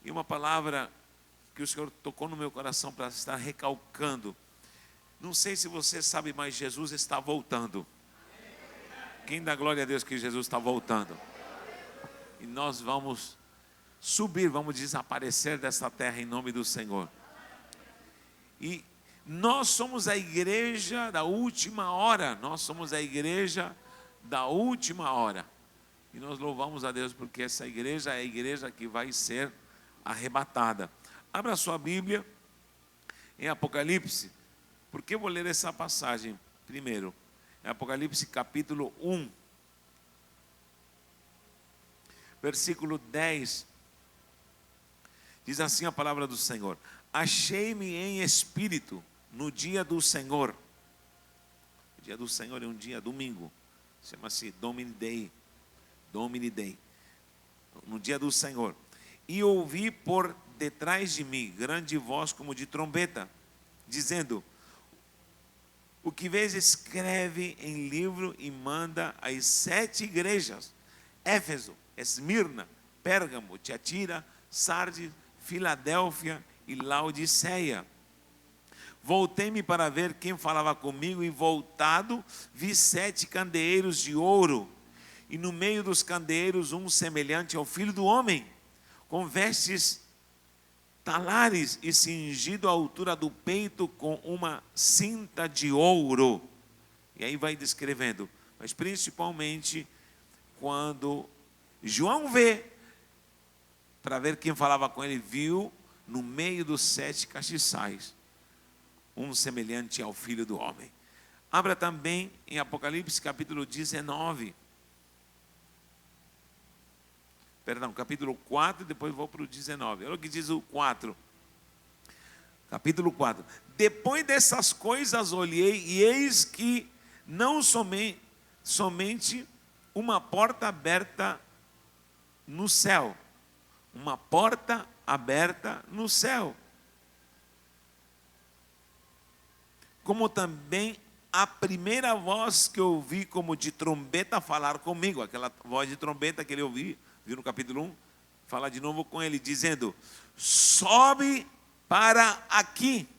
E uma palavra que o Senhor tocou no meu coração para estar recalcando. Não sei se você sabe, mas Jesus está voltando. Quem dá glória a Deus que Jesus está voltando? E nós vamos subir, vamos desaparecer dessa terra em nome do Senhor. E nós somos a igreja da última hora. Nós somos a igreja da última hora. E nós louvamos a Deus porque essa igreja é a igreja que vai ser arrebatada. Abra sua Bíblia em Apocalipse. Por que eu vou ler essa passagem primeiro? É Apocalipse capítulo 1, versículo 10. Diz assim a palavra do Senhor: achei-me em espírito no dia do Senhor. O dia do Senhor é um dia domingo, chama-se Domini Dei. Domini Dei. No dia do Senhor. E ouvi por detrás de mim grande voz como de trombeta, dizendo: o que vês escreve em livro e manda às 7 igrejas: Éfeso, Esmirna, Pérgamo, Tiatira, Sardes, Filadélfia e Laodiceia. Voltei-me para ver quem falava comigo, e voltado vi 7 candeeiros de ouro, e no meio dos candeeiros um semelhante ao Filho do Homem, com vestes talares e cingido à altura do peito com uma cinta de ouro. E aí vai descrevendo, mas principalmente quando João vê, para ver quem falava com ele, viu no meio dos 7 castiçais um semelhante ao Filho do Homem. Abra também em Apocalipse capítulo 19. Perdão, capítulo 4, e depois vou para o 19. Olha o que diz o 4. Capítulo 4. Depois dessas coisas olhei, e eis que não somente uma porta aberta no céu. Uma porta aberta no céu. Como também a primeira voz que eu ouvi como de trombeta falar comigo. Aquela voz de trombeta que ele ouviu no capítulo 1, fala de novo com ele, dizendo: sobe para aqui,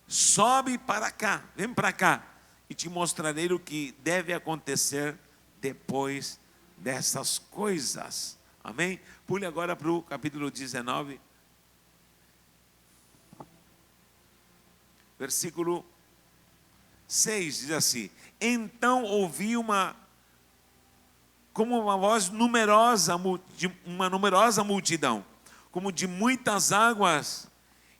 sobe para cá, vem para cá, e te mostrarei o que deve acontecer depois dessas coisas. Amém? Pule agora para o capítulo 19, versículo 6, diz assim: então ouvi como uma voz numerosa, uma numerosa multidão, como de muitas águas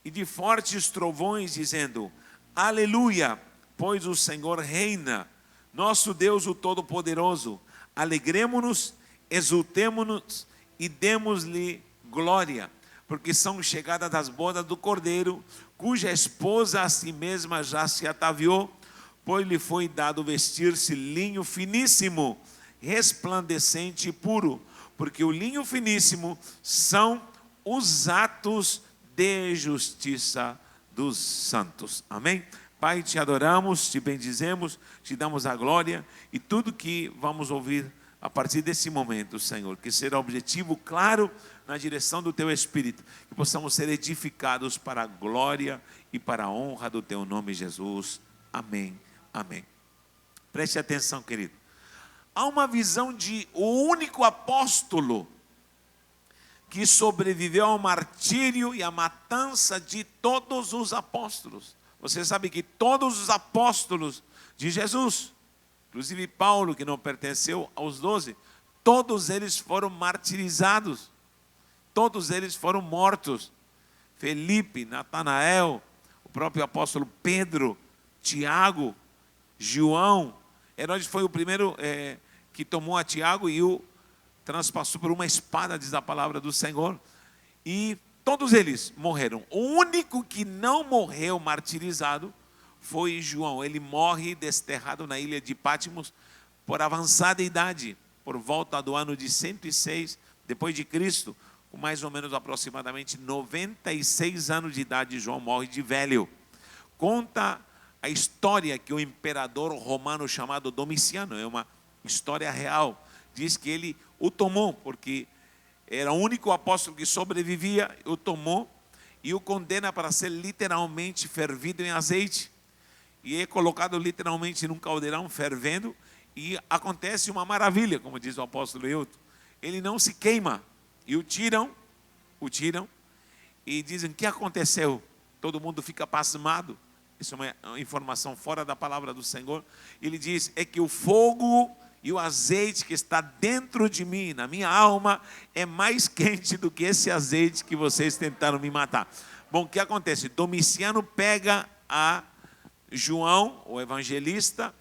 e de fortes trovões, dizendo: aleluia, pois o Senhor reina, nosso Deus o Todo-Poderoso. Alegremo-nos, exultemo-nos e demos-lhe glória, porque são chegadas as bodas do Cordeiro, cuja esposa a si mesma já se ataviou, pois lhe foi dado vestir-se linho finíssimo, resplandecente e puro, porque o linho finíssimo são os atos de justiça dos santos. Amém? Pai, te adoramos, te bendizemos, te damos a glória, e tudo que vamos ouvir a partir desse momento, Senhor, que será objetivo claro na direção do teu Espírito, que possamos ser edificados para a glória e para a honra do teu nome, Jesus. Amém, amém. Preste atenção, querido. Há uma visão de o único apóstolo que sobreviveu ao martírio e à matança de todos os apóstolos. Você sabe que todos os apóstolos de Jesus, inclusive Paulo, que não pertenceu aos 12, todos eles foram martirizados, todos eles foram mortos. Felipe, Natanael, o próprio apóstolo Pedro, Tiago, João. Herodes foi o primeiro que tomou a Tiago e o transpassou por uma espada, diz a palavra do Senhor. E todos eles morreram. O único que não morreu martirizado foi João. Ele morre desterrado na ilha de Patmos por avançada idade, por volta do ano de 106 depois de Cristo, com mais ou menos aproximadamente 96 anos de idade. João morre de velho. Conta a história que o imperador romano chamado Domiciano, é uma história real, diz que ele o tomou porque era o único apóstolo que sobrevivia, o tomou e o condena para ser literalmente fervido em azeite. E é colocado literalmente num caldeirão fervendo, e acontece uma maravilha, como diz o apóstolo Hilton. Ele não se queima, e o tiram, e dizem: o que aconteceu? Todo mundo fica pasmado. Isso é uma informação fora da palavra do Senhor. Ele diz: é que o fogo e o azeite que está dentro de mim, na minha alma, é mais quente do que esse azeite que vocês tentaram me matar. Bom, o que acontece? Domiciano pega a João, o evangelista,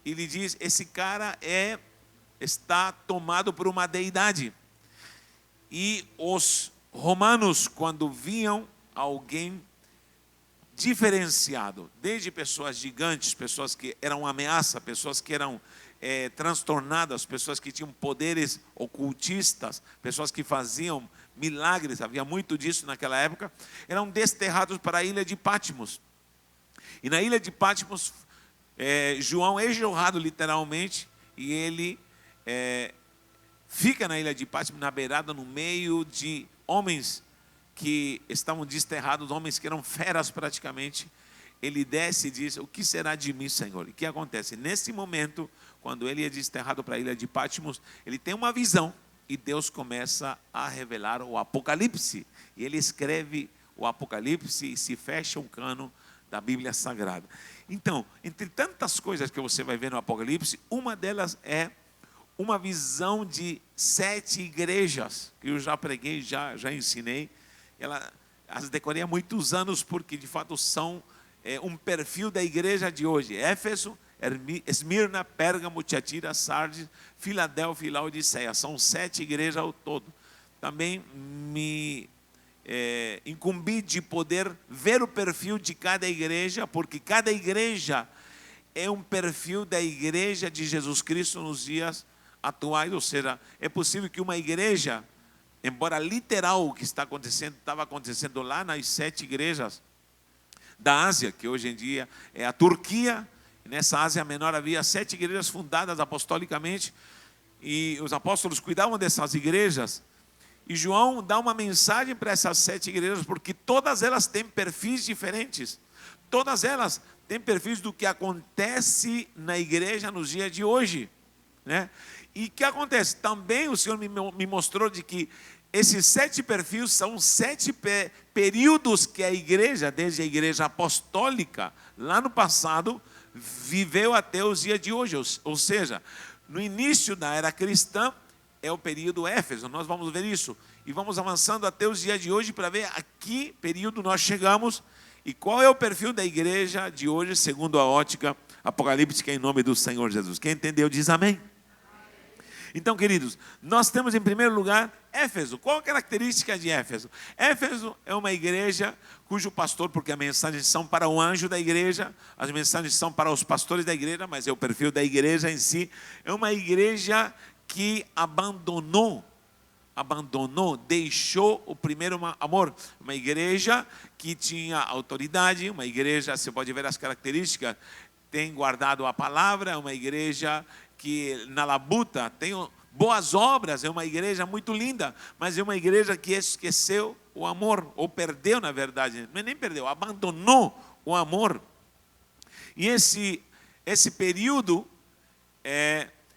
e lhe diz: esse cara está tomado por uma deidade. E os romanos, quando viam alguém diferenciado, desde pessoas gigantes, pessoas que eram ameaça, pessoas que eram transtornadas, pessoas que tinham poderes ocultistas, pessoas que faziam milagres, havia muito disso naquela época, eram desterrados para a ilha de Patmos. E na ilha de Patmos, João é jorrado literalmente, e ele fica na ilha de Patmos, na beirada, no meio de homens que estavam desterrados, homens que eram feras praticamente. Ele desce e diz: o que será de mim, Senhor? E o que acontece? Nesse momento, quando ele é desterrado para a ilha de Patmos, ele tem uma visão, e Deus começa a revelar o Apocalipse. E ele escreve o Apocalipse, e se fecha um cano da Bíblia Sagrada. Então, entre tantas coisas que você vai ver no Apocalipse, uma delas é uma visão de 7 igrejas, que eu já preguei, já ensinei. As decorei há muitos anos, porque de fato são um perfil da igreja de hoje: Éfeso, Esmirna, Pérgamo, Tiatira, Sardes, Filadélfia e Laodiceia. São 7 igrejas ao todo. Também me incumbi de poder ver o perfil de cada igreja, porque cada igreja é um perfil da igreja de Jesus Cristo nos dias atuais. Ou seja, é possível que uma igreja, embora literal o que está acontecendo, estava acontecendo lá nas 7 igrejas da Ásia, que hoje em dia é a Turquia. Nessa Ásia Menor havia 7 igrejas fundadas apostolicamente, e os apóstolos cuidavam dessas igrejas. E João dá uma mensagem para essas 7 igrejas, porque todas elas têm perfis diferentes. Todas elas têm perfis do que acontece na igreja nos dias de hoje, né? E o que acontece? Também o Senhor me mostrou de que esses 7 perfis são 7 períodos que a igreja, desde a igreja apostólica, lá no passado, viveu até os dias de hoje. Ou seja, no início da era cristã, é o período Éfeso. Nós vamos ver isso. E vamos avançando até os dias de hoje para ver a que período nós chegamos e qual é o perfil da igreja de hoje, segundo a ótica apocalíptica, em nome do Senhor Jesus. Quem entendeu diz amém. Então, queridos, nós temos em primeiro lugar Éfeso. Qual a característica de Éfeso? Éfeso é uma igreja cujo pastor, porque as mensagens são para o anjo da igreja, as mensagens são para os pastores da igreja, mas é o perfil da igreja em si. É uma igreja que abandonou, deixou o primeiro amor. Uma igreja que tinha autoridade, uma igreja, você pode ver as características, tem guardado a palavra, é uma igreja que na labuta tem boas obras, é uma igreja muito linda, mas é uma igreja que esqueceu o amor, ou perdeu, na verdade, não é nem perdeu, abandonou o amor. E esse período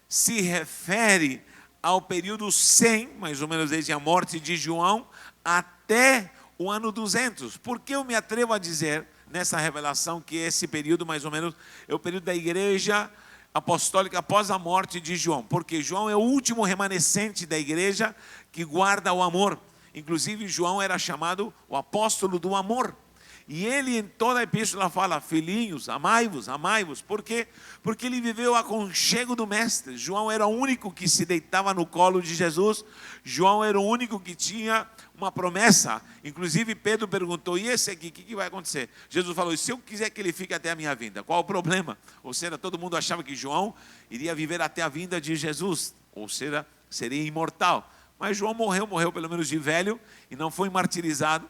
se refere ao período 100, mais ou menos desde a morte de João, até o ano 200. Por que eu me atrevo a dizer, nessa revelação, que esse período mais ou menos é o período da igreja apostólica após a morte de João? Porque João é o último remanescente da igreja que guarda o amor. Inclusive João era chamado o apóstolo do amor. E ele em toda a epístola fala: filhinhos, amai-vos, amai-vos. Por quê? Porque ele viveu o aconchego do mestre. João era o único que se deitava no colo de Jesus. João era o único que tinha uma promessa. Inclusive Pedro perguntou: e esse aqui, o que vai acontecer? Jesus falou: e se eu quiser que ele fique até a minha vinda, qual o problema? Ou seja, todo mundo achava que João iria viver até a vinda de Jesus, ou seja, seria imortal. Mas João morreu pelo menos de velho, e não foi martirizado.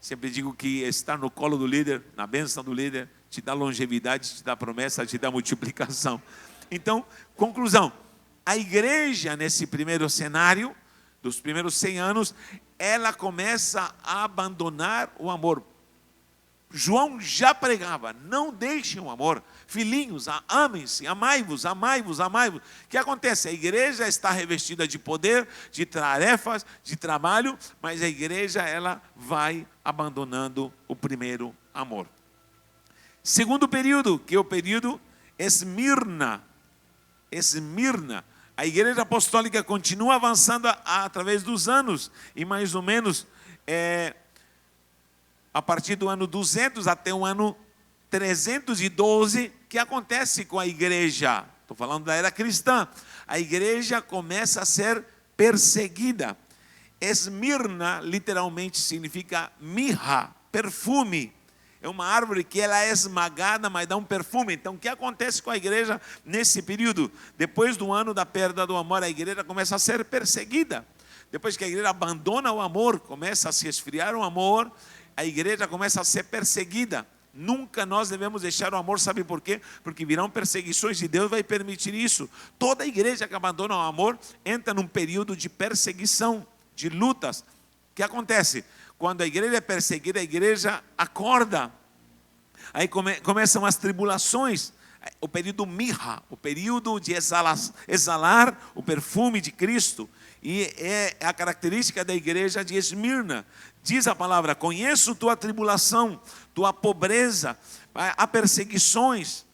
Sempre digo que estar no colo do líder, na bênção do líder, te dá longevidade, te dá promessa, te dá multiplicação. Então, conclusão: a igreja nesse primeiro cenário dos primeiros 100 anos, ela começa a abandonar o amor. João já pregava, não deixem o amor. Filhinhos, amem-se, amai-vos, amai-vos, amai-vos. O que acontece? A igreja está revestida de poder, de tarefas, de trabalho, mas a igreja ela vai abandonando o primeiro amor. Segundo período, que é o período Esmirna. Esmirna. A igreja apostólica continua avançando através dos anos, e mais ou menos a partir do ano 200 até o ano 312, que acontece com a igreja. Estou falando da era cristã. A igreja começa a ser perseguida. Esmirna literalmente significa mirra, perfume. É uma árvore que ela é esmagada, mas dá um perfume. Então, o que acontece com a igreja nesse período? Depois do ano da perda do amor, a igreja começa a ser perseguida. Depois que a igreja abandona o amor, começa a se esfriar o amor, a igreja começa a ser perseguida. Nunca nós devemos deixar o amor, sabe por quê? Porque virão perseguições e Deus vai permitir isso. Toda igreja que abandona o amor entra num período de perseguição, de lutas. O que acontece? Quando a igreja é perseguida, a igreja acorda. Aí começam as tribulações. O período mirra, o período de exalar o perfume de Cristo. E é a característica da igreja de Esmirna. Diz a palavra: conheço tua tribulação, tua pobreza, há perseguições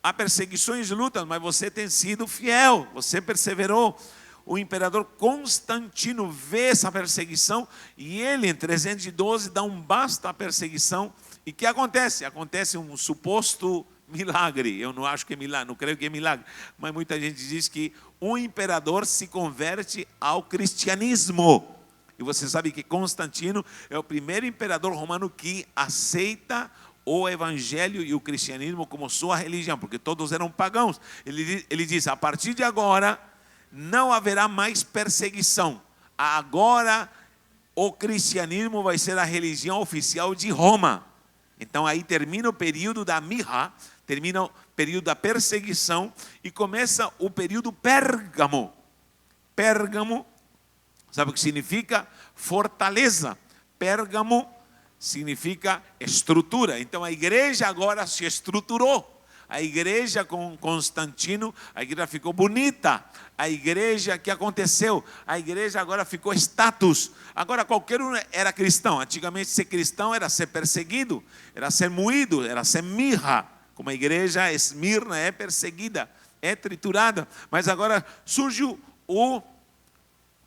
e lutas, mas você tem sido fiel, você perseverou. O imperador Constantino vê essa perseguição e ele, em 312, dá um basta à perseguição. E o que acontece? Acontece um suposto milagre. Eu não acho que é milagre, não creio que é milagre, mas muita gente diz que um imperador se converte ao cristianismo. E você sabe que Constantino é o primeiro imperador romano que aceita o evangelho e o cristianismo como sua religião, porque todos eram pagãos. Ele diz: a partir de agora não haverá mais perseguição. Agora o cristianismo vai ser a religião oficial de Roma. Então aí termina o período da mirra, termina o período da perseguição e começa o período Pérgamo. Pérgamo, sabe o que significa? Fortaleza. Pérgamo significa estrutura. Então a igreja agora se estruturou. A igreja com Constantino, a igreja ficou bonita. A igreja, que aconteceu? A igreja agora ficou status. Agora qualquer um era cristão. Antigamente ser cristão era ser perseguido, era ser moído, era ser mirra. Como a igreja Esmirna é perseguida, é triturada. Mas agora surge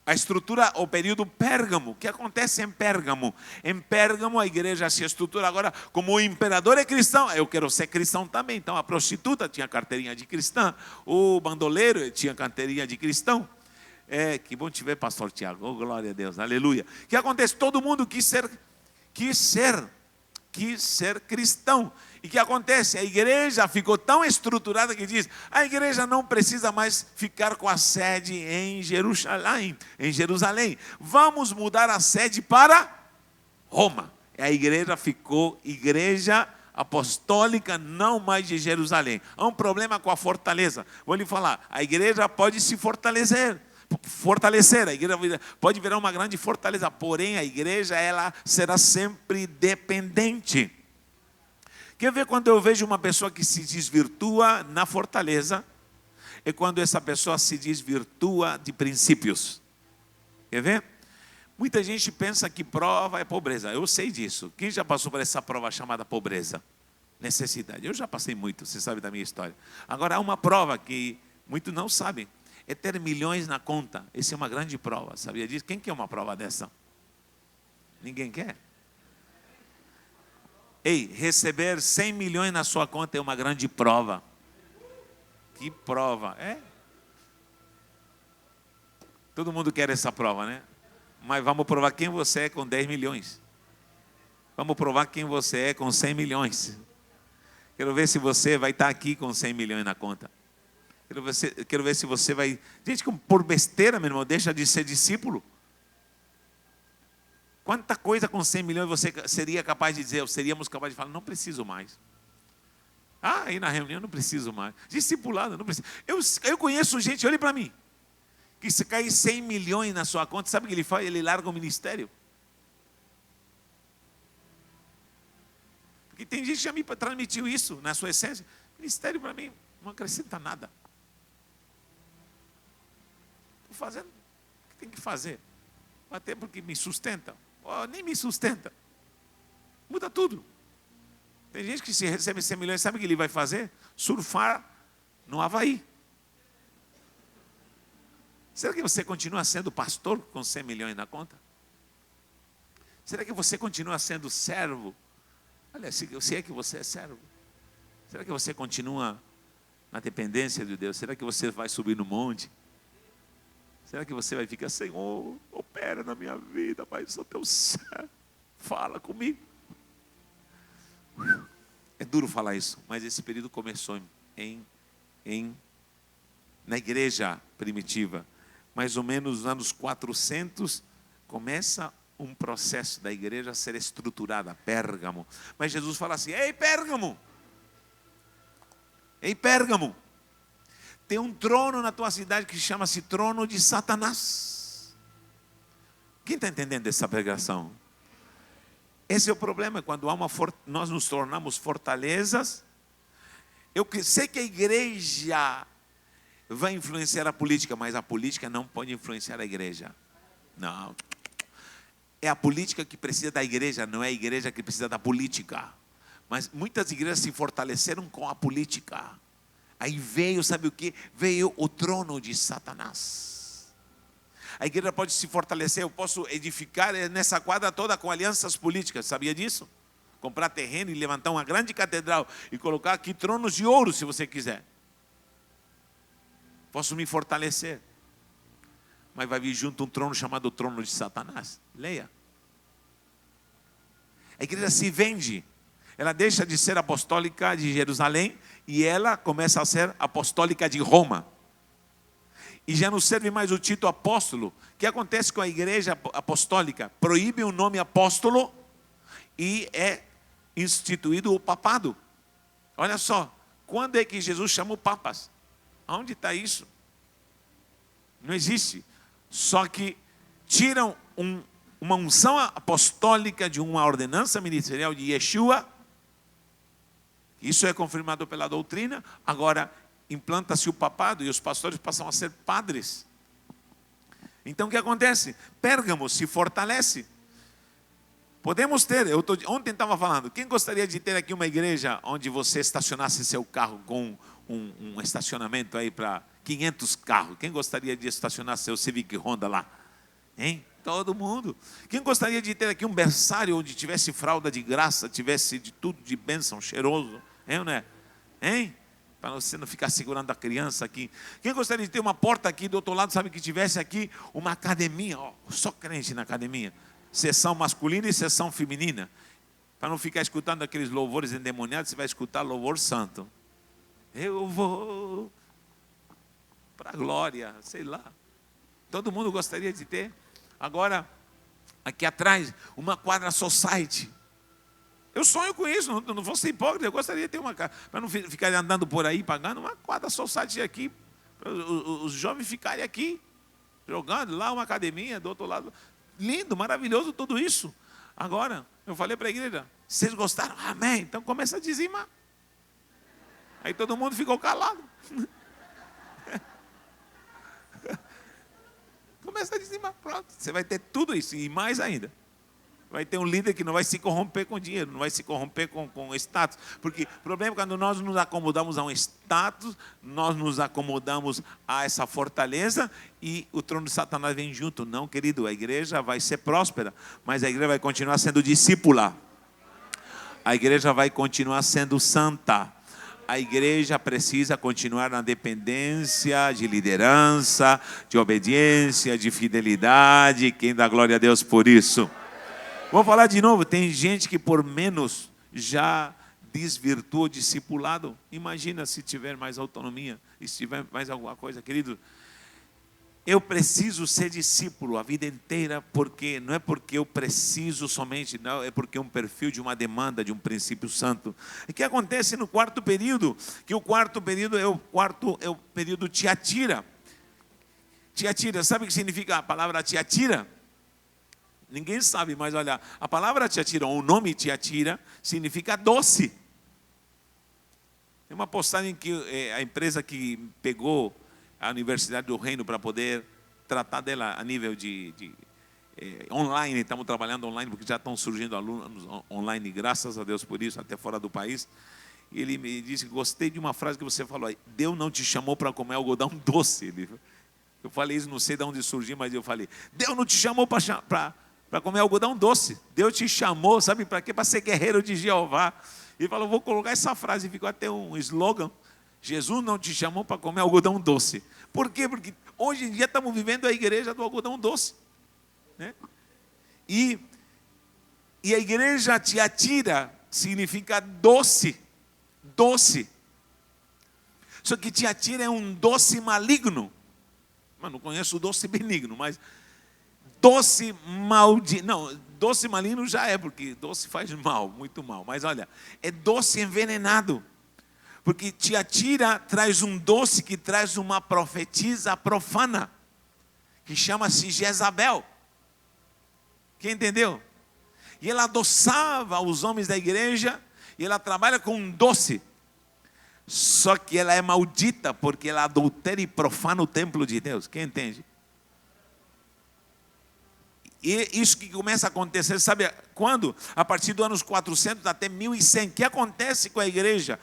a estrutura, o período Pérgamo. O que acontece em Pérgamo? Em Pérgamo a igreja se estrutura agora, como o imperador é cristão, eu quero ser cristão também. Então a prostituta tinha carteirinha de cristã, o bandoleiro tinha carteirinha de cristão. Que bom te ver, pastor Tiago, oh, glória a Deus, aleluia. O que acontece? Todo mundo quis ser cristão. E o que acontece? A igreja ficou tão estruturada que diz: a igreja não precisa mais ficar com a sede em Jerusalém. Vamos mudar a sede para Roma. A igreja ficou igreja apostólica, não mais de Jerusalém. Há um problema com a fortaleza. Vou lhe falar: a igreja pode se fortalecer, a igreja pode virar uma grande fortaleza, porém a igreja ela será sempre dependente. Quer ver quando eu vejo uma pessoa que se desvirtua na fortaleza? É quando essa pessoa se desvirtua de princípios. Quer ver? Muita gente pensa que prova é pobreza. Eu sei disso. Quem já passou por essa prova chamada pobreza? Necessidade. Eu já passei muito, você sabe da minha história. Agora há uma prova que muitos não sabem. É ter milhões na conta. Essa é uma grande prova. Sabia disso? Quem quer uma prova dessa? Ninguém quer? Ei, receber 100 milhões na sua conta é uma grande prova. Que prova? Todo mundo quer essa prova, né? Mas vamos provar quem você é com 10 milhões. Vamos provar quem você é com 100 milhões. Quero ver se você vai estar aqui com 100 milhões na conta. Quero ver se você vai... Gente, por besteira, meu irmão, deixa de ser discípulo. Quanta coisa com 100 milhões você seria capaz de dizer, ou seríamos capazes de falar: não preciso mais. Aí na reunião, não preciso mais. Discipulado, não preciso. Eu conheço gente, olhe para mim, que se cair 100 milhões na sua conta, sabe o que ele faz? Ele larga o ministério. Porque tem gente que já me transmitiu isso na sua essência. Ministério para mim não acrescenta nada. Estou fazendo o que tem que fazer. Até porque me sustenta. Oh, nem me sustenta. Muda tudo. Tem gente que se recebe 100 milhões, sabe o que ele vai fazer? Surfar no Havaí. Será que você continua sendo pastor com 100 milhões na conta? Será que você continua sendo servo? Olha, se é que você é servo. Será que você continua na dependência de Deus? Será que você vai subir no monte? Será que você vai ficar, Senhor, opera na minha vida, Pai, sou teu servo, fala comigo. É duro falar isso, mas esse período começou na igreja primitiva. Mais ou menos nos anos 400, começa um processo da igreja a ser estruturada, Pérgamo. Mas Jesus fala assim, ei Pérgamo, tem um trono na tua cidade que chama-se trono de Satanás. Quem está entendendo essa pregação? Esse é o problema, quando nós nos tornamos fortalezas. Eu sei que a igreja vai influenciar a política, mas a política não pode influenciar a igreja. Não. É a política que precisa da igreja, não é a igreja que precisa da política. Mas muitas igrejas se fortaleceram com a política. Aí veio, sabe o que? Veio o trono de Satanás. A igreja pode se fortalecer, eu posso edificar nessa quadra toda com alianças políticas, sabia disso? Comprar terreno e levantar uma grande catedral e colocar aqui tronos de ouro, se você quiser. Posso me fortalecer. Mas vai vir junto um trono chamado trono de Satanás. Leia. A igreja se vende. Ela deixa de ser apostólica de Jerusalém e ela começa a ser apostólica de Roma. E já não serve mais o título apóstolo. O que acontece com a igreja apostólica? Proíbe o nome apóstolo e é instituído o papado. Olha só, quando é que Jesus chamou papas? Onde está isso? Não existe. Só que tiram uma unção apostólica de uma ordenança ministerial de Yeshua. Isso é confirmado pela doutrina. Agora implanta-se o papado e os pastores passam a ser padres. Então o que acontece? Pérgamo se fortalece. Podemos ter, ontem estava falando, quem gostaria de ter aqui uma igreja onde você estacionasse seu carro com um estacionamento aí para 500 carros? Quem gostaria de estacionar seu Civic Honda lá? Hein? Todo mundo. Quem gostaria de ter aqui um berçário onde tivesse fralda de graça, tivesse de tudo de bênção, cheiroso? Hein ou não é? Hein? Para você não ficar segurando a criança aqui. Quem gostaria de ter uma porta aqui do outro lado, sabe, que tivesse aqui uma academia, ó, só crente na academia, sessão masculina e sessão feminina, para não ficar escutando aqueles louvores endemoniados, você vai escutar louvor santo. Eu vou para a glória, sei lá. Todo mundo gostaria de ter. Agora, aqui atrás, uma quadra society. Eu sonho com isso, não vou ser hipócrita, eu gostaria de ter uma casa, para não ficar andando por aí pagando, uma quadra society aqui, para os jovens ficarem aqui, jogando lá uma academia do outro lado. Lindo, maravilhoso tudo isso. Agora, eu falei para a igreja, vocês gostaram? Amém. Então começa a dizimar. Aí todo mundo ficou calado. Começa a dizimar, pronto. Você vai ter tudo isso e mais ainda. Vai ter um líder que não vai se corromper com dinheiro, não vai se corromper com status. Porque o problema é quando nós nos acomodamos a um status, nós nos acomodamos a essa fortaleza e o trono de Satanás vem junto. Não, querido, a igreja vai ser próspera, mas a igreja vai continuar sendo discípula. A igreja vai continuar sendo santa. A igreja precisa continuar na dependência de liderança, de obediência, de fidelidade. Quem dá glória a Deus por isso? Vou falar de novo, tem gente que por menos já desvirtua o discipulado. Imagina se tiver mais autonomia, e se tiver mais alguma coisa, querido. Eu preciso ser discípulo a vida inteira, porque não é porque eu preciso somente, não, é porque é um perfil de uma demanda, de um princípio santo. O que acontece no quarto período? Que o quarto período é o período Tiatira. Tiatira, sabe o que significa a palavra Tiatira? Ninguém sabe, mas olha, a palavra Tiatira, ou o nome Tiatira, significa doce. Tem uma postagem que a empresa que pegou a Universidade do Reino para poder tratar dela a nível de online, estamos trabalhando online, porque já estão surgindo alunos online, graças a Deus por isso, até fora do país. E ele me disse, gostei de uma frase que você falou aí, Deus não te chamou para comer algodão doce. Eu falei isso, não sei de onde surgiu, mas eu falei, Deus não te chamou para comer algodão doce. Deus te chamou, sabe para quê? Para ser guerreiro de Jeová. Ele falou, vou colocar essa frase, ficou até um slogan. Jesus não te chamou para comer algodão doce. Por quê? Porque hoje em dia estamos vivendo a igreja do algodão doce, né? E a igreja Tiatira significa doce, doce. Só que Tiatira é um doce maligno. Mas não conheço o doce benigno, mas doce maldito. Não, doce maligno já é, porque doce faz mal, muito mal. Mas olha, é doce envenenado. Porque Tiatira traz um doce que traz uma profetisa profana, que chama-se Jezabel. Quem entendeu? E ela adoçava os homens da igreja, e ela trabalha com um doce. Só que ela é maldita, porque ela adultera e profana o templo de Deus. Quem entende? E isso que começa a acontecer, sabe quando? A partir dos anos 400 até 1100. O que acontece com a igreja?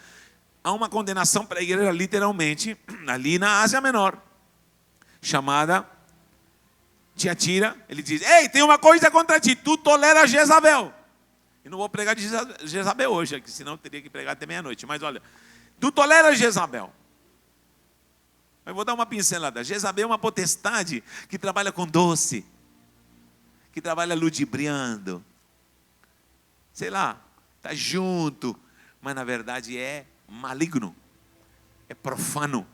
Há uma condenação para a igreja, literalmente, ali na Ásia Menor, chamada Tiatira. Ele diz, ei, tem uma coisa contra ti, tu tolera Jezabel. Eu não vou pregar de Jezabel hoje, aqui, senão eu teria que pregar até meia-noite. Mas olha, tu tolera Jezabel. Eu vou dar uma pincelada. Jezabel é uma potestade que trabalha com doce, que trabalha ludibriando, sei lá, está junto, mas na verdade é maligno, é profano,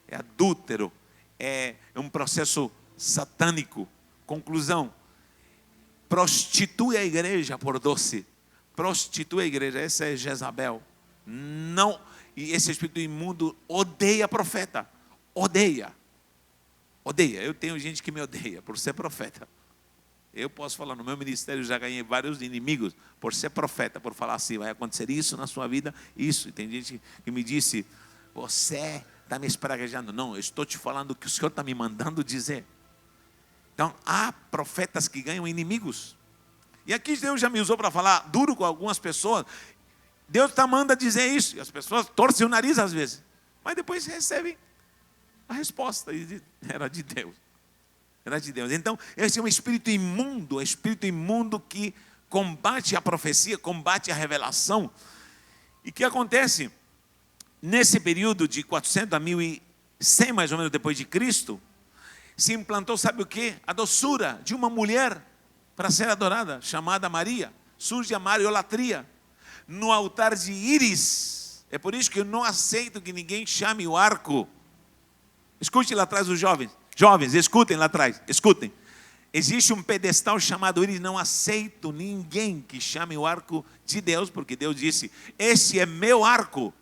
é adúltero, é um processo satânico. Conclusão, prostitui a igreja por doce, prostitui a igreja, essa é Jezabel. Não, e esse espírito imundo odeia profeta, odeia, eu tenho gente que me odeia por ser profeta. Eu posso falar, no meu ministério já ganhei vários inimigos por ser profeta, por falar assim, vai acontecer isso na sua vida, isso. E tem gente que me disse, você está me espraguejando. Não, eu estou te falando o que o Senhor está me mandando dizer. Então, há profetas que ganham inimigos. E aqui Deus já me usou para falar duro com algumas pessoas. Deus está manda dizer isso. E as pessoas torcem o nariz às vezes. Mas depois recebem a resposta. E era de Deus. Era de Deus. Então, esse é um espírito imundo que combate a profecia, combate a revelação. E o que acontece? Nesse período de 400 a 1100, mais ou menos depois de Cristo, se implantou, sabe o que? A doçura de uma mulher para ser adorada, chamada Maria. Surge a mariolatria no altar de Íris. É por isso que eu não aceito que ninguém chame o arco. Escute lá atrás os jovens. Jovens, escutem lá atrás, escutem. Existe um pedestal chamado Íris, não aceito ninguém que chame o arco de Deus, porque Deus disse, esse é meu arco.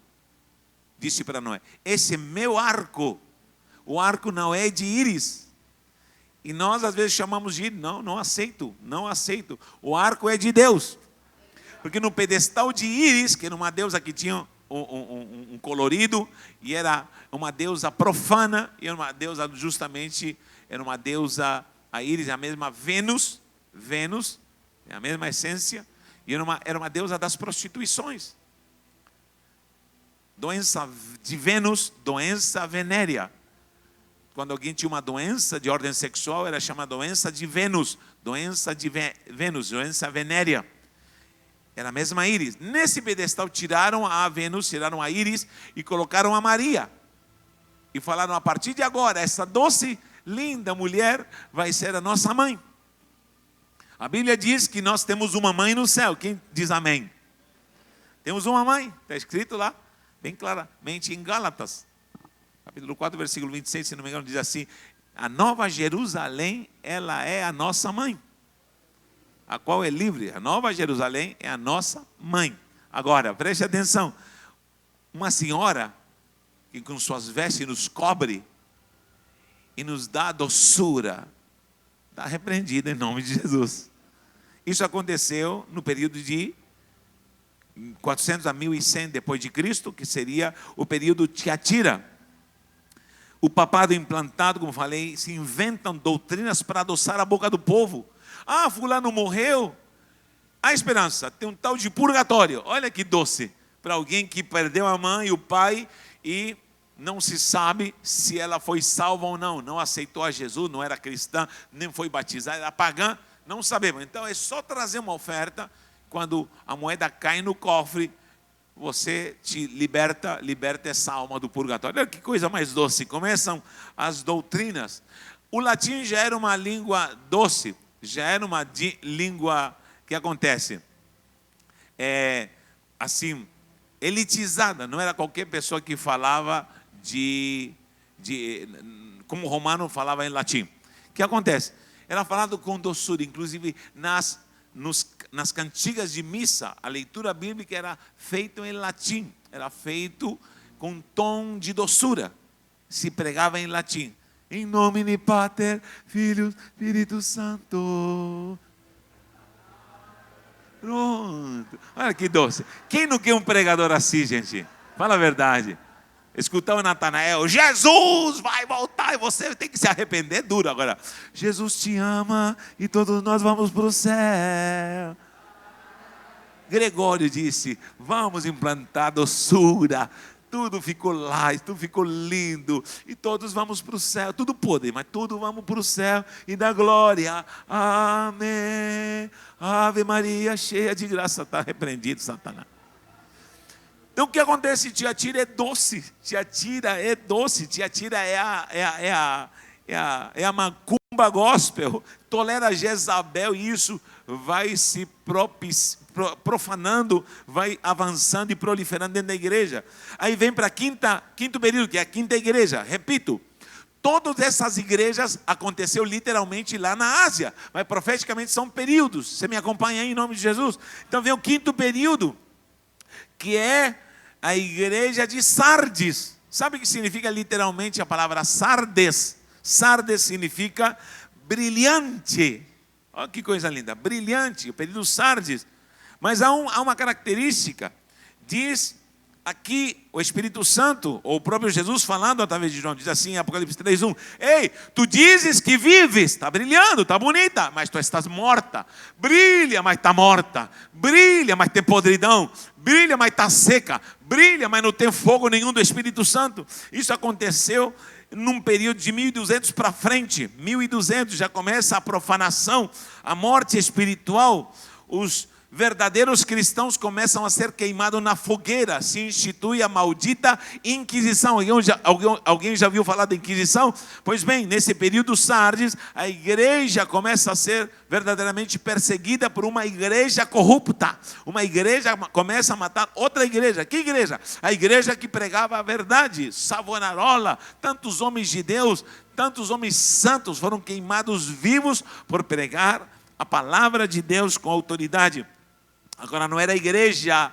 Disse para Noé, esse é meu arco. O arco não é de Íris. E nós às vezes chamamos de Íris, não aceito. O arco é de Deus. Porque no pedestal de Íris, que era uma deusa que tinha um colorido, e era uma deusa profana, e era uma deusa justamente, era uma deusa, a Íris é a mesma Vênus, é a mesma essência, e era uma deusa das prostituições. Doença de Vênus, doença venérea. Quando alguém tinha uma doença de ordem sexual, era chamada doença de Vênus, doença venérea. Era a mesma Íris. Nesse pedestal tiraram a Vênus, tiraram a Íris e colocaram a Maria. E falaram, a partir de agora, essa doce, linda mulher vai ser a nossa mãe. A Bíblia diz que nós temos uma mãe no céu. Quem diz amém? Temos uma mãe, está escrito lá, bem claramente em Gálatas. Capítulo 4, versículo 26, se não me engano, diz assim, a Nova Jerusalém, ela é a nossa mãe, a qual é livre. A Nova Jerusalém é a nossa mãe. Agora, preste atenção, uma senhora que com suas vestes nos cobre e nos dá doçura. Está repreendido em nome de Jesus. Isso aconteceu no período de 400 a 1100 depois de Cristo, que seria o período Tiatira. O papado implantado, como falei, se inventam doutrinas para adoçar a boca do povo. Ah, fulano morreu. Há esperança, tem um tal de purgatório. Olha que doce para alguém que perdeu a mãe e o pai e não se sabe se ela foi salva ou não. Não aceitou a Jesus, não era cristã, nem foi batizada, era pagã. Não sabemos. Então é só trazer uma oferta. Quando a moeda cai no cofre, você te liberta essa alma do purgatório. Olha que coisa mais doce. Começam as doutrinas. O latim já era uma língua doce, já era uma língua que acontece assim, elitizada. Não era qualquer pessoa que falava como o romano falava em latim. O que acontece? Era falado com doçura, inclusive nas cantigas de missa, a leitura bíblica era feita em latim, era feito com tom de doçura, se pregava em latim. Em nomine Pater, Filho, Espírito Santo. Pronto. Olha que doce. Quem não quer um pregador assim, gente? Fala a verdade. Escutar o Natanael, Jesus vai voltar e você tem que se arrepender, duro agora. Jesus te ama e todos nós vamos para o céu. Gregório disse, vamos implantar doçura. Tudo ficou lá, tudo ficou lindo. E todos vamos para o céu. Tudo podem, mas tudo vamos para o céu e da glória. Amém. Ave Maria, cheia de graça. Está repreendido, Satanás. Então o que acontece? Tiatira é doce. Tiatira é doce. Tiatira é a macumba gospel. Tolera Jezabel e isso vai se profanando, vai avançando e proliferando dentro da igreja. Aí vem para quinto período, que é a quinta igreja. Repito, todas essas igrejas aconteceu literalmente lá na Ásia, mas profeticamente são períodos. Você me acompanha aí em nome de Jesus? Então vem o quinto período, que é a igreja de Sardes. Sabe o que significa literalmente a palavra Sardes? Sardes significa brilhante. Olha que coisa linda, brilhante, o período Sardes. Mas há uma característica, diz aqui o Espírito Santo, ou o próprio Jesus falando através de João, diz assim em Apocalipse 3:1, ei, tu dizes que vives, está brilhando, está bonita, mas tu estás morta. Brilha, mas está morta. Brilha, mas tem podridão. Brilha, mas está seca. Brilha, mas não tem fogo nenhum do Espírito Santo. Isso aconteceu num período de 1200 para frente. 1200 já começa a profanação, a morte espiritual. Os verdadeiros cristãos começam a ser queimados na fogueira. Se institui a maldita Inquisição. Alguém já viu falar da Inquisição? Pois bem, nesse período Sardes, a igreja começa a ser verdadeiramente perseguida por uma igreja corrupta. Uma igreja começa a matar outra igreja. Que igreja? A igreja que pregava a verdade. Savonarola, tantos homens de Deus, tantos homens santos foram queimados vivos por pregar a palavra de Deus com autoridade. Agora não era a igreja,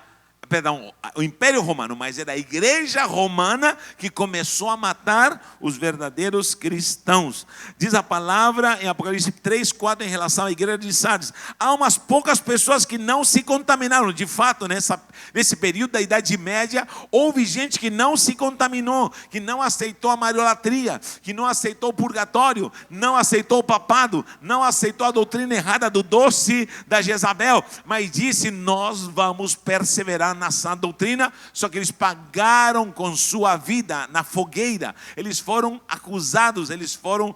o Império Romano, mas era a igreja romana que começou a matar os verdadeiros cristãos. Diz a palavra em Apocalipse 3:4 em relação à igreja de Sardes. Há umas poucas pessoas que não se contaminaram. De fato, nesse período da Idade Média, houve gente que não se contaminou, que não aceitou a mariolatria, que não aceitou o purgatório, não aceitou o papado, não aceitou a doutrina errada do doce da Jezabel, mas disse, nós vamos perseverar na sã doutrina. Só que eles pagaram com sua vida na fogueira. Eles foram acusados, eles foram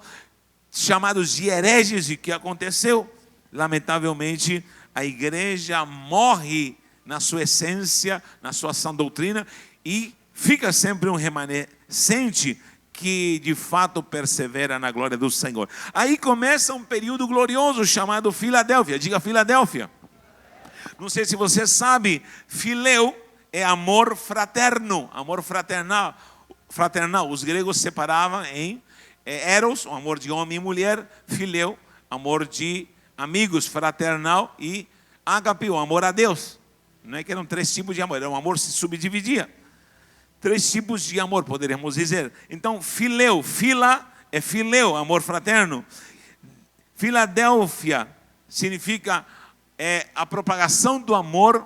chamados de hereges. E o que aconteceu? Lamentavelmente, a igreja morre na sua essência, na sua sã doutrina, e fica sempre um remanescente que de fato persevera na glória do Senhor. Aí começa um período glorioso chamado Filadélfia. Diga Filadélfia. Não sei se você sabe, filéu é amor fraterno, amor fraternal. Os gregos separavam em eros, o amor de homem e mulher, filéu, amor de amigos, fraternal, e ágape, o amor a Deus. Não é que eram 3 tipos de amor, era um amor que se subdividia. 3 tipos de amor, poderíamos dizer. Então, filéu, fila é fileu, amor fraterno. Filadélfia significa a propagação do amor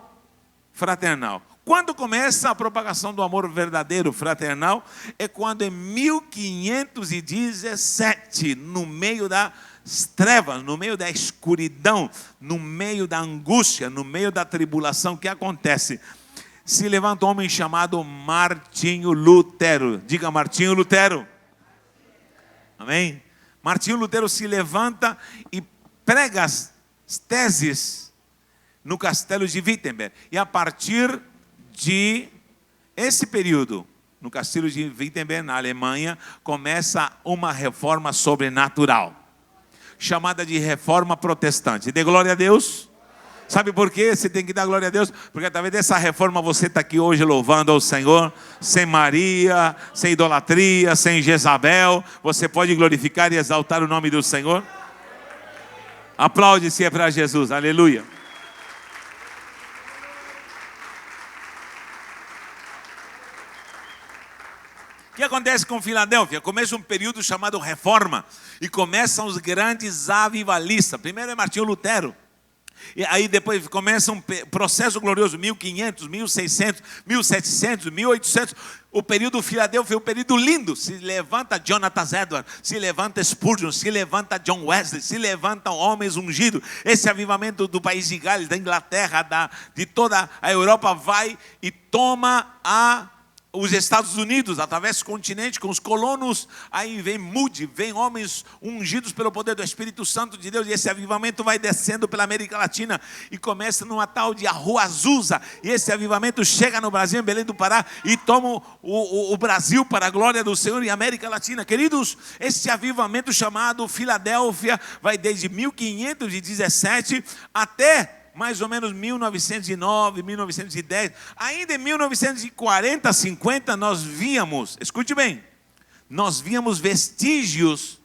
fraternal. Quando começa a propagação do amor verdadeiro, fraternal, é quando em 1517, no meio das trevas, no meio da escuridão, no meio da angústia, no meio da tribulação, o que acontece? Se levanta um homem chamado Martinho Lutero. Diga, Martinho Lutero. Amém? Martinho Lutero se levanta e prega as teses no castelo de Wittenberg. E a partir de esse período, no castelo de Wittenberg, na Alemanha, começa uma reforma sobrenatural, chamada de reforma protestante. Dê glória a Deus. Sabe por quê? Você tem que dar glória a Deus, porque através dessa reforma você está aqui hoje louvando ao Senhor, sem Maria, sem idolatria, sem Jezabel. Você pode glorificar e exaltar o nome do Senhor. Aplaude se é para Jesus, aleluia. O que acontece com Filadélfia? Começa um período chamado Reforma, e começam os grandes avivalistas. Primeiro é Martinho Lutero, e aí depois começa um processo glorioso, 1500, 1600, 1700, 1800. O período Filadélfia é um período lindo. Se levanta Jonathan Edwards, se levanta Spurgeon, se levanta John Wesley, se levantam homens ungidos. Esse avivamento do país de Gales, da Inglaterra, de toda a Europa, vai e toma os Estados Unidos, através do continente, com os colonos. Aí vem Moody, vem homens ungidos pelo poder do Espírito Santo de Deus, e esse avivamento vai descendo pela América Latina, e começa numa tal de Rua Azusa, e esse avivamento chega no Brasil, em Belém do Pará, e toma o Brasil para a glória do Senhor e América Latina. Queridos, esse avivamento chamado Filadélfia, vai desde 1517 até mais ou menos 1909, 1910, ainda em 1940, 50, nós víamos, escute bem, nós víamos vestígios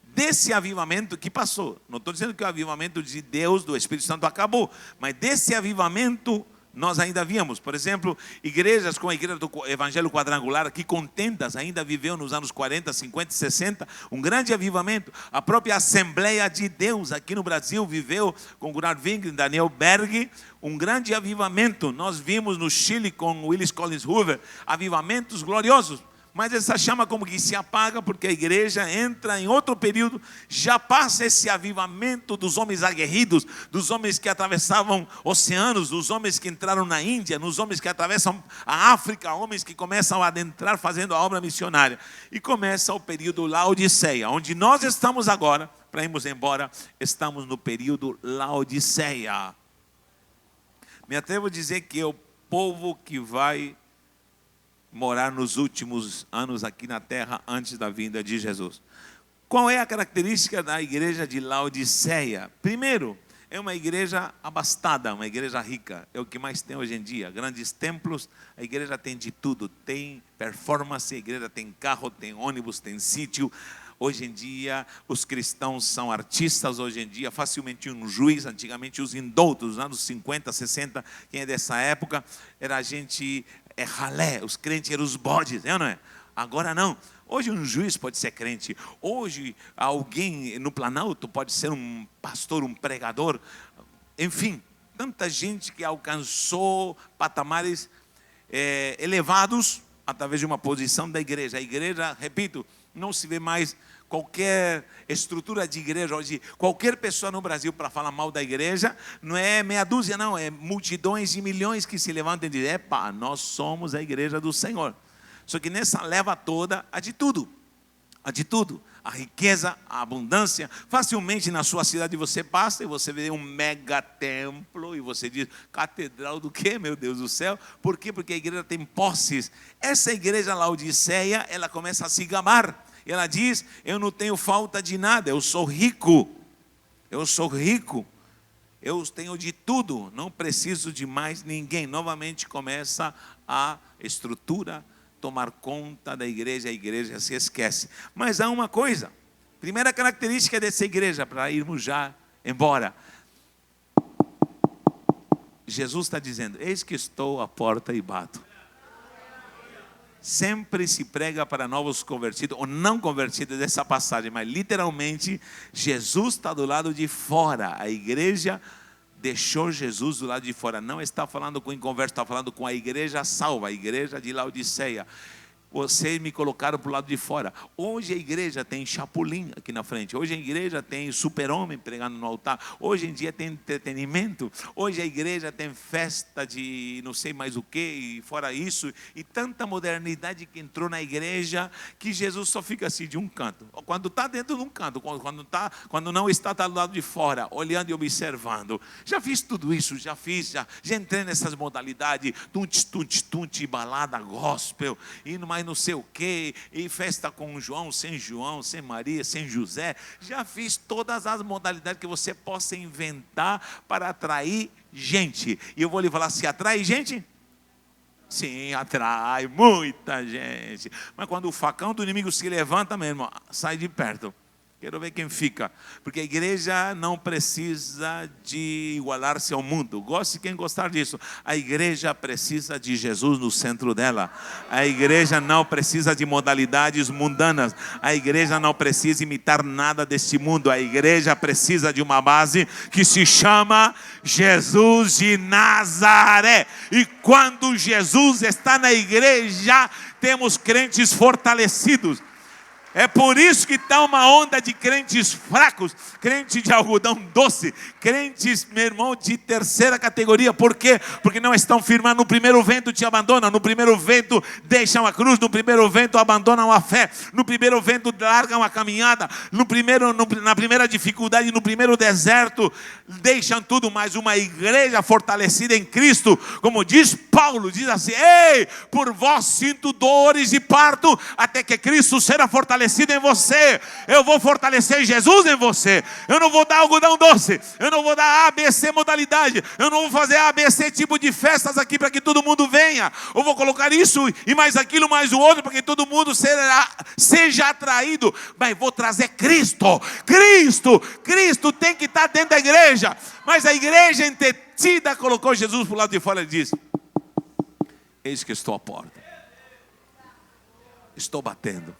desse avivamento que passou. Não estou dizendo que o avivamento de Deus, do Espírito Santo, acabou, mas desse avivamento nós ainda víamos, por exemplo, igrejas como a igreja do Evangelho Quadrangular, aqui com tendas, ainda viveu nos anos 40, 50, 60, um grande avivamento. A própria Assembleia de Deus aqui no Brasil viveu com Gunnar Wingren, Daniel Berg, um grande avivamento. Nós vimos no Chile com Willis Collins Hoover, avivamentos gloriosos. Mas essa chama como que se apaga, porque a igreja entra em outro período, já passa esse avivamento dos homens aguerridos, dos homens que atravessavam oceanos, dos homens que entraram na Índia, dos homens que atravessam a África, homens que começam a adentrar fazendo a obra missionária. E começa o período Laodiceia, onde nós estamos agora, para irmos embora, estamos no período Laodiceia. Me atrevo a dizer que é o povo que vai morar nos últimos anos aqui na terra antes da vinda de Jesus. Qual é a característica da igreja de Laodiceia? Primeiro, é uma igreja abastada, uma igreja rica. É o que mais tem hoje em dia. Grandes templos, a igreja tem de tudo. Tem performance, a igreja tem carro, tem ônibus, tem sítio. Hoje em dia, os cristãos são artistas. Hoje em dia, facilmente um juiz. Antigamente, os indoutos, nos anos 50, 60, quem é dessa época, era a gente ralé, os crentes eram os bodes, não é? Agora não. Hoje um juiz pode ser crente. Hoje alguém no Planalto pode ser um pastor, um pregador. Enfim, tanta gente que alcançou patamares elevados através de uma posição da igreja. A igreja, repito, não se vê mais qualquer estrutura de igreja hoje. Qualquer pessoa no Brasil para falar mal da igreja, não é meia dúzia não, é multidões e milhões que se levantam e dizem: epa, nós somos a igreja do Senhor. Só que nessa leva toda há de tudo, a riqueza, a abundância. Facilmente na sua cidade você passa e você vê um mega templo e você diz: catedral do quê, meu Deus do céu? Por quê? Porque a igreja tem posses. Essa igreja Laodiceia, ela começa a se gabar. Ela diz: eu não tenho falta de nada, eu sou rico, eu tenho de tudo, não preciso de mais ninguém. Novamente começa a estrutura tomar conta da igreja, a igreja se esquece. Mas há uma coisa, primeira característica dessa igreja, para irmos já embora. Jesus está dizendo: eis que estou à porta e bato. sempre se prega para novos convertidos ou não convertidos dessa passagem, mas literalmente Jesus está do lado de fora. A igreja deixou Jesus do lado de fora. Não está falando com inconverso, está falando com a igreja salva, a igreja de Laodiceia. Vocês me colocaram para o lado de fora. Hoje a igreja tem chapulim aqui na frente. Hoje a igreja tem super-homem pregando no altar. Hoje em dia tem entretenimento. Hoje a igreja tem festa de não sei mais o que. E fora isso, e tanta modernidade que entrou na igreja, que Jesus só fica assim de um canto. Quando está dentro de um canto, quando não está do lado de fora, olhando e observando. Já fiz tudo isso, já entrei nessas modalidades, tunte, balada, gospel, indo mais não sei o que, e festa com João, sem Maria, sem José. Já fiz todas as modalidades que você possa inventar para atrair gente. E eu vou lhe falar, se atrai gente? Sim, atrai muita gente. Mas quando o facão do inimigo se levanta mesmo, sai de perto. Quero ver quem fica, porque a igreja não precisa de igualar-se ao mundo. Goste quem gostar disso. A igreja precisa de Jesus no centro dela. A igreja não precisa de modalidades mundanas. A igreja não precisa imitar nada deste mundo. A igreja precisa de uma base que se chama Jesus de Nazaré. E quando Jesus está na igreja, temos crentes fortalecidos. É por isso que está uma onda de crentes fracos, crentes de algodão doce, crentes, meu irmão, de terceira categoria. Por quê? Porque não estão firmados. No primeiro vento te abandonam, no primeiro vento deixam a cruz, no primeiro vento abandonam a fé, no primeiro vento largam a caminhada, na primeira dificuldade, no primeiro deserto, deixam tudo. Mas uma igreja fortalecida em Cristo, como diz Paulo, diz assim: ei, por vós sinto dores de parto, até que Cristo seja fortalecido em você. Eu vou fortalecer Jesus em você. Eu não vou dar algodão doce, eu não vou dar ABC modalidade, eu não vou fazer ABC tipo de festas aqui para que todo mundo venha. Eu vou colocar isso e mais aquilo, mais o outro, para que todo mundo seja atraído. Mas vou trazer Cristo tem que estar dentro da igreja. Mas a igreja entretida colocou Jesus para o lado de fora e disse: eis que estou à porta, estou batendo.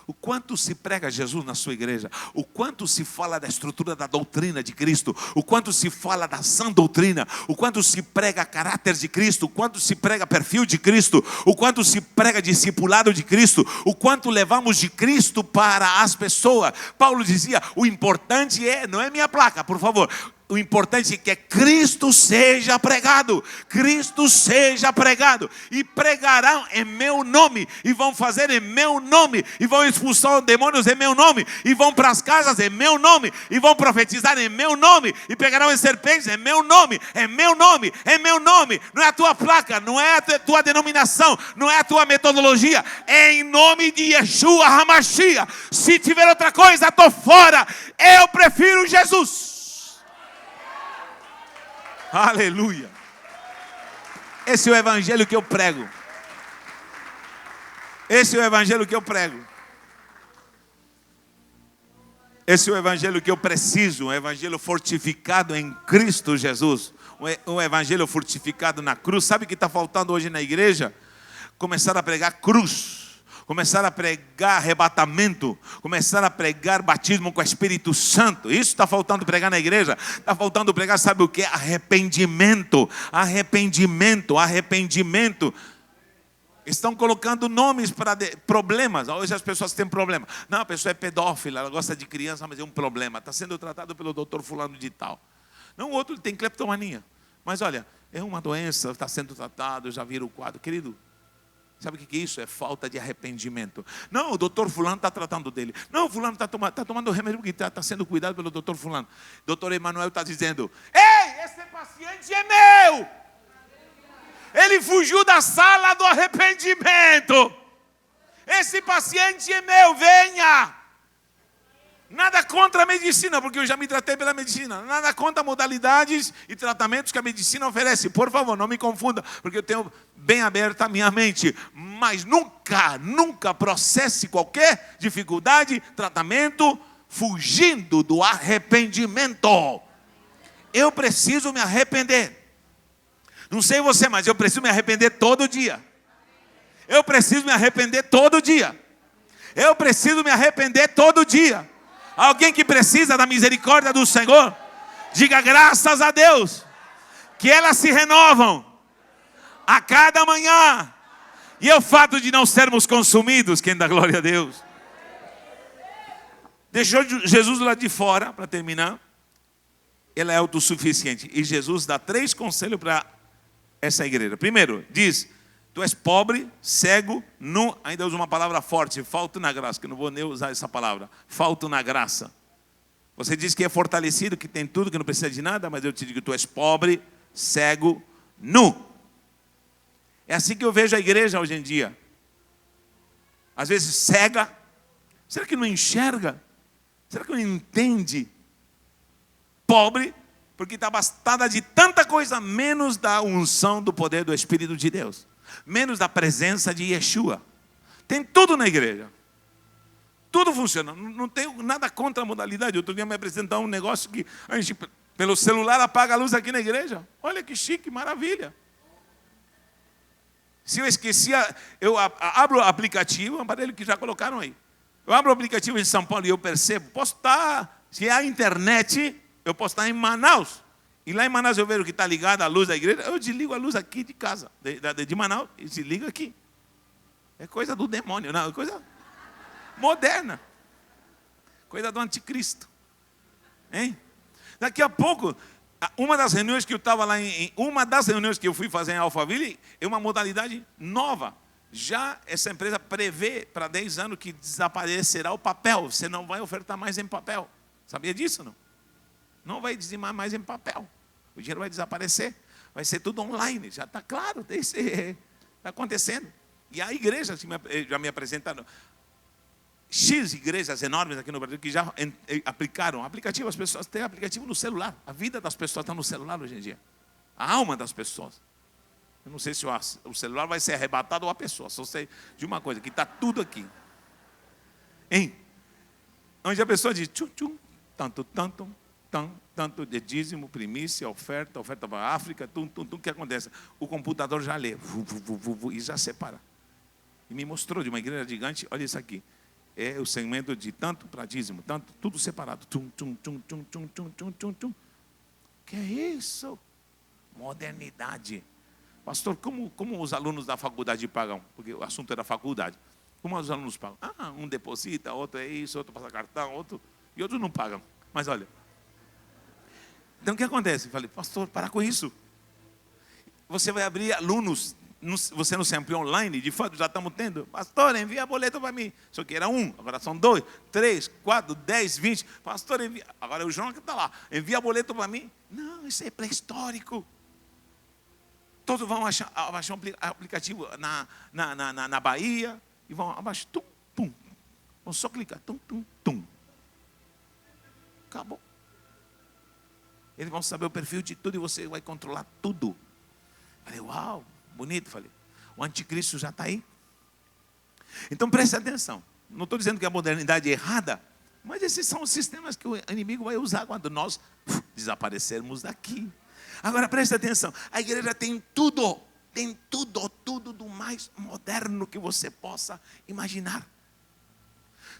O quanto se prega Jesus na sua igreja, o quanto se fala da estrutura da doutrina de Cristo, o quanto se fala da sã doutrina, o quanto se prega caráter de Cristo, o quanto se prega perfil de Cristo, o quanto se prega discipulado de Cristo, o quanto levamos de Cristo para as pessoas. Paulo dizia: o importante não é minha placa, por favor. O importante é que Cristo seja pregado. Cristo seja pregado. E pregarão em meu nome. E vão fazer em meu nome. E vão expulsar demônios em meu nome. E vão para as casas em meu nome. E vão profetizar em meu nome. E pegarão em serpentes em meu nome. Em meu nome. Em meu nome. Não é a tua placa. Não é a tua denominação. Não é a tua metodologia. É em nome de Yeshua HaMashiach. Se tiver outra coisa, estou fora. Eu prefiro Jesus. Aleluia. Esse é o evangelho que eu prego. Esse é o evangelho que eu prego. Esse é o evangelho que eu preciso. Um evangelho fortificado em Cristo Jesus. Um evangelho fortificado na cruz. Sabe o que está faltando hoje na igreja? Começar a pregar cruz. Começar a pregar arrebatamento, começar a pregar batismo com o Espírito Santo. Isso está faltando pregar na igreja. Está faltando pregar, sabe o que? Arrependimento. Estão colocando nomes para problemas. Hoje as pessoas têm problema. Não, a pessoa é pedófila, ela gosta de criança, mas é um problema. Está sendo tratado pelo doutor fulano de tal. Não, o outro tem cleptomania. Mas olha, é uma doença, está sendo tratado, já viram o quadro. Querido, sabe o que é isso? É falta de arrependimento. Não, o doutor fulano está tratando dele. Não, o fulano está tomando remédio porque está sendo cuidado pelo doutor fulano. Doutor Emanuel está dizendo: ei, esse paciente é meu. Ele fugiu da sala do arrependimento. Esse paciente é meu, venha. Nada contra a medicina, porque eu já me tratei pela medicina. Nada contra modalidades e tratamentos que a medicina oferece. Por favor, não me confunda, porque eu tenho bem aberta a minha mente. Mas nunca processe qualquer dificuldade, tratamento, fugindo do arrependimento. Eu preciso me arrepender. Não sei você, mas eu preciso me arrepender todo dia. Eu preciso me arrepender todo dia. Eu preciso me arrepender todo dia. Alguém que precisa da misericórdia do Senhor, diga graças a Deus, que elas se renovam a cada manhã. E é o fato de não sermos consumidos, quem dá glória a Deus. Deixou Jesus lá de fora, para terminar. Ele é autossuficiente. E Jesus dá 3 conselhos para essa igreja. Primeiro, diz: tu és pobre, cego, nu. Ainda usa uma palavra forte, falto na graça, que eu não vou nem usar essa palavra. Falto na graça. Você diz que é fortalecido, que tem tudo, que não precisa de nada, mas eu te digo que tu és pobre, cego, nu. É assim que eu vejo a igreja hoje em dia. Às vezes cega. Será que não enxerga? Será que não entende? Pobre, porque está bastada de tanta coisa, menos da unção do poder do Espírito de Deus, menos da presença de Yeshua. Tem tudo na igreja, tudo funciona. Não tenho nada contra a modalidade. Outro dia me apresentaram um negócio que a gente, pelo celular, apaga a luz aqui na igreja. Olha que chique, maravilha. Se eu esquecia, eu abro o aplicativo, um aparelho que já colocaram aí. Eu abro o aplicativo em São Paulo e eu percebo, posso estar, se há internet, eu posso estar em Manaus. E lá em Manaus eu vejo que está ligada a luz da igreja, eu desligo a luz aqui de casa, de Manaus, e desligo aqui. É coisa do demônio, não, é coisa moderna. Coisa do anticristo. Hein? Daqui a pouco, uma das reuniões que eu estava lá, uma das reuniões que eu fui fazer em Alphaville, é uma modalidade nova. Já essa empresa prevê para 10 anos que desaparecerá o papel. Você não vai ofertar mais em papel. Sabia disso, não? Não vai dizimar mais em papel. O dinheiro vai desaparecer. Vai ser tudo online. Já está claro. Está acontecendo. E a igreja já me apresentaram. X igrejas enormes aqui no Brasil que já aplicaram aplicativo. As pessoas têm aplicativo no celular. A vida das pessoas está no celular hoje em dia. A alma das pessoas. Eu não sei se o celular vai ser arrebatado ou a pessoa. Só sei de uma coisa, que está tudo aqui. Hein? Onde a pessoa diz, tchum, tchum, tanto de dízimo, primícia, oferta para a África, o que acontece? O computador já lê, e já separa. E me mostrou de uma igreja gigante, olha isso aqui. É o segmento de tanto para dízimo, tanto, tudo separado. Que é isso? Modernidade. Pastor, como os alunos da faculdade pagam? Porque o assunto era faculdade. Como os alunos pagam? Um deposita, outro é isso, outro passa cartão, outro... E outros não pagam. Mas olha... Então o que acontece? Eu falei, pastor, para com isso. Você vai abrir alunos, você não se ampliou online, de fato já estamos tendo. Pastor, envia boleto para mim. Só que era 1, agora são 2, 3, 4, 10, 20. Pastor, envia. Agora é o João que está lá. Envia boleto para mim. Não, isso é pré-histórico. Todos vão baixar um aplicativo na Bahia e vão abaixar, vão só clicar, acabou. Eles vão saber o perfil de tudo e você vai controlar tudo. Falei, uau, bonito, falei. O anticristo já está aí. Então preste atenção. Não estou dizendo que a modernidade é errada, mas esses são os sistemas que o inimigo vai usar quando nós desaparecermos daqui. Agora preste atenção, a igreja tem tudo do mais moderno que você possa imaginar.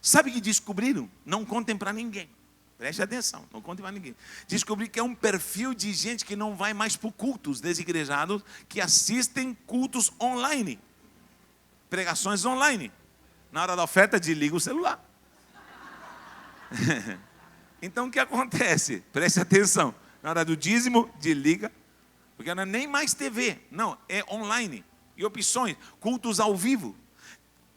Sabe o que descobriram? Não contem para ninguém. Preste atenção, não contem para ninguém. Descobri que é um perfil de gente que não vai mais para cultos desigrejados, que assistem cultos online. Pregações online. Na hora da oferta, desliga o celular. Então o que acontece? Preste atenção. Na hora do dízimo, desliga. Porque não é nem mais TV. Não, é online. E opções, cultos ao vivo.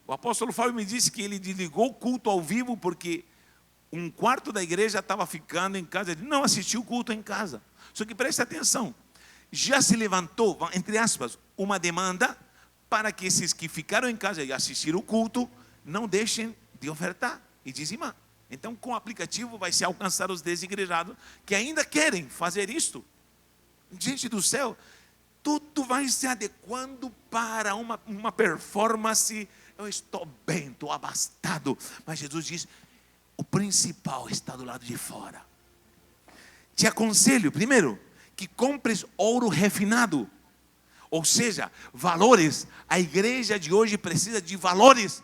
O apóstolo Fábio me disse que ele desligou o culto ao vivo porque um quarto da igreja estava ficando em casa. Ele não assistiu o culto em casa. Só que preste atenção. Já se levantou, entre aspas, uma demanda para que esses que ficaram em casa e assistiram o culto não deixem de ofertar e dizimar. Então, com o aplicativo vai se alcançar os desigrejados que ainda querem fazer isto. Gente do céu, tudo vai se adequando para uma performance. Eu estou bem, estou abastado. Mas Jesus diz, o principal está do lado de fora. Te aconselho, primeiro, que compres ouro refinado. Ou seja, valores. A igreja de hoje precisa de valores.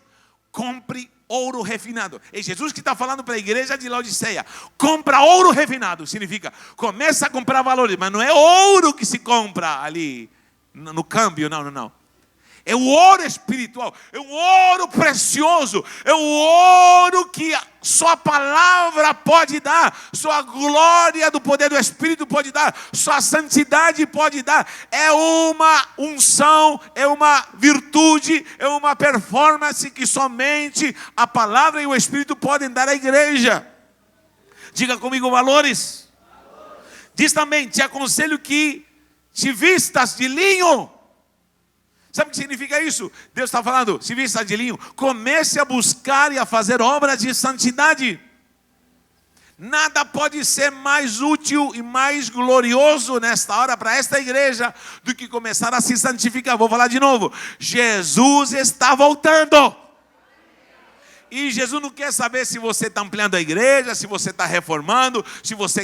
Compre ouro refinado. É Jesus que está falando para a igreja de Laodiceia. Compra ouro refinado. Significa, começa a comprar valores. Mas não é ouro que se compra ali no câmbio, não. É o ouro espiritual, é um ouro precioso, é o ouro que só a palavra pode dar, só a glória do poder do Espírito pode dar, só a santidade pode dar. É uma unção, é uma virtude, é uma performance que somente a palavra e o Espírito podem dar à igreja. Diga comigo, valores. Diz também, te aconselho que te vistas de linho. Sabe o que significa isso? Deus está falando, se vista de linho, comece a buscar e a fazer obras de santidade. Nada pode ser mais útil e mais glorioso nesta hora para esta igreja do que começar a se santificar. Vou falar de novo. Jesus está voltando. E Jesus não quer saber se você está ampliando a igreja, se você está reformando, se você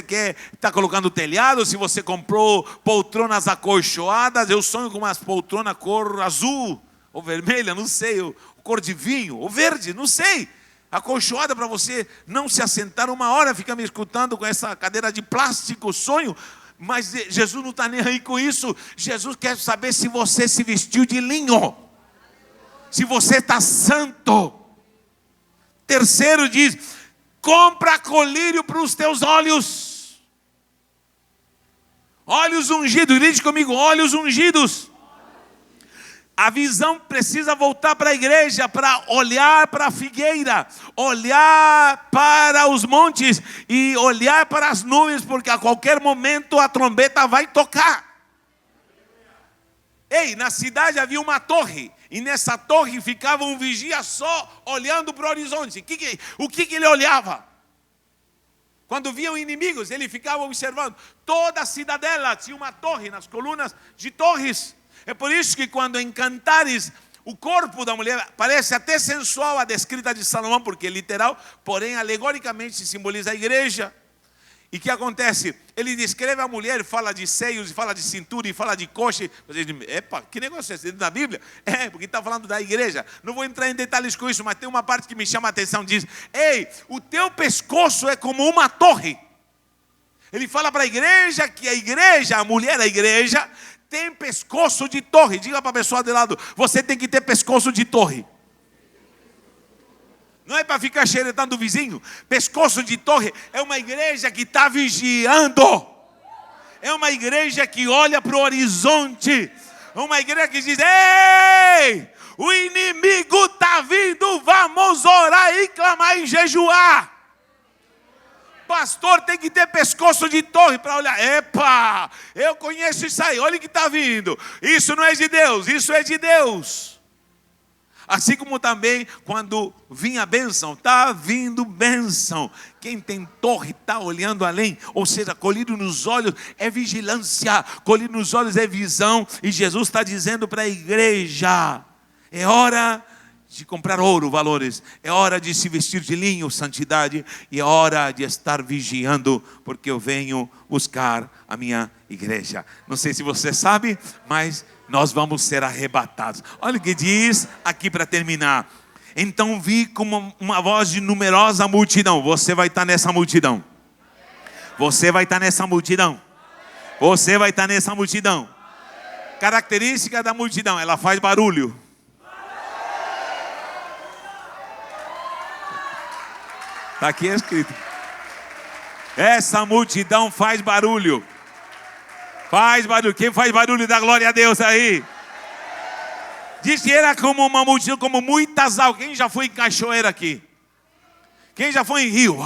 está colocando telhado, se você comprou poltronas acolchoadas. Eu sonho com umas poltronas cor azul ou vermelha, não sei, ou cor de vinho, ou verde, não sei. Acolchoada para você não se assentar uma hora, fica me escutando com essa cadeira de plástico, sonho. Mas Jesus não está nem aí com isso. Jesus quer saber se você se vestiu de linho, se você está santo. Terceiro diz, compra colírio para os teus olhos. Olhos ungidos, diz comigo, olhos ungidos. A visão precisa voltar para a igreja, para olhar para a figueira, olhar para os montes e olhar para as nuvens, porque a qualquer momento a trombeta vai tocar. Ei, na cidade havia uma torre. E nessa torre ficava um vigia só olhando para o horizonte. O que ele olhava? Quando viam inimigos, ele ficava observando. Toda a cidadela tinha uma torre, nas colunas de torres. É por isso que quando em Cantares, o corpo da mulher parece até sensual a descrita de Salomão, porque é literal, porém alegoricamente simboliza a igreja. E o que acontece? Ele descreve a mulher, fala de seios, fala de cintura, e fala de coxa. Você diz, epa, que negócio é esse? Dentro da Bíblia? É, porque está falando da igreja. Não vou entrar em detalhes com isso, mas tem uma parte que me chama a atenção. Diz, ei, o teu pescoço é como uma torre. Ele fala para a igreja que a igreja, a mulher da igreja, tem pescoço de torre. Diga para a pessoa de lado, você tem que ter pescoço de torre. Não é para ficar xeretando o vizinho. Pescoço de torre é uma igreja que está vigiando. É uma igreja que olha para o horizonte. É uma igreja que diz, ei, o inimigo está vindo, vamos orar e clamar e jejuar. Pastor tem que ter pescoço de torre para olhar. Epa, eu conheço isso aí, olha o que está vindo. Isso não é de Deus, isso é de Deus. Assim como também quando vinha a bênção, está vindo bênção. Quem tem torre está olhando além, ou seja, colhido nos olhos é vigilância, colhido nos olhos é visão. E Jesus está dizendo para a igreja, é hora de comprar ouro, valores, é hora de se vestir de linho, santidade, e é hora de estar vigiando, porque eu venho buscar a minha igreja. Não sei se você sabe, mas nós vamos ser arrebatados. Olha o que diz aqui para terminar. Então vi como uma voz de numerosa multidão. Você vai estar nessa multidão. Você vai estar nessa multidão. Você vai estar nessa multidão. Característica da multidão, ela faz barulho. Está aqui escrito. Essa multidão faz barulho. Faz barulho. Quem faz barulho dá glória a Deus aí. Diz que era como uma multidão, como muitas águas. Quem já foi em cachoeira aqui? Quem já foi em rio?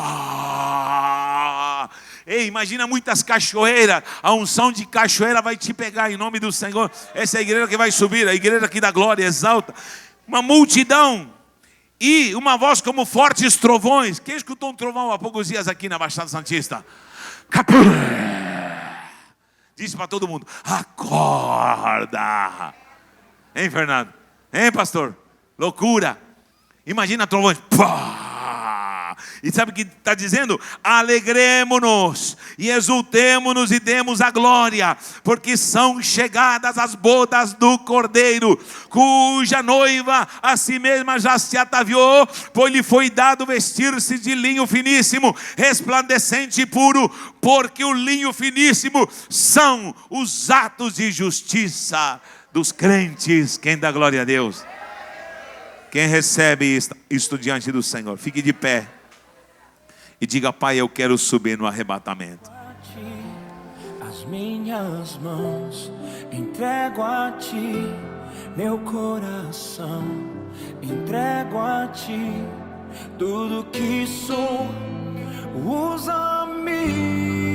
Ei, imagina muitas cachoeiras. A unção de cachoeira vai te pegar em nome do Senhor. Essa é a igreja que vai subir, a igreja que dá glória, exalta. Uma multidão. E uma voz como fortes trovões. Quem escutou um trovão há poucos dias aqui na Baixada Santista? Disse para todo mundo, acorda. Hein, Fernando? Hein, pastor? Loucura. Imagina trovões. Pá! E sabe o que está dizendo? Alegremo-nos e exultemo-nos e demos a glória, porque são chegadas as bodas do Cordeiro, cuja noiva a si mesma já se ataviou, pois lhe foi dado vestir-se de linho finíssimo, resplandecente e puro, porque o linho finíssimo são os atos de justiça dos crentes. Quem dá glória a Deus? Quem recebe isto diante do Senhor, fique de pé e diga: Pai, eu quero subir no arrebatamento. As minhas mãos entrego a ti, meu coração entrego a ti, tudo que sou, usa-me.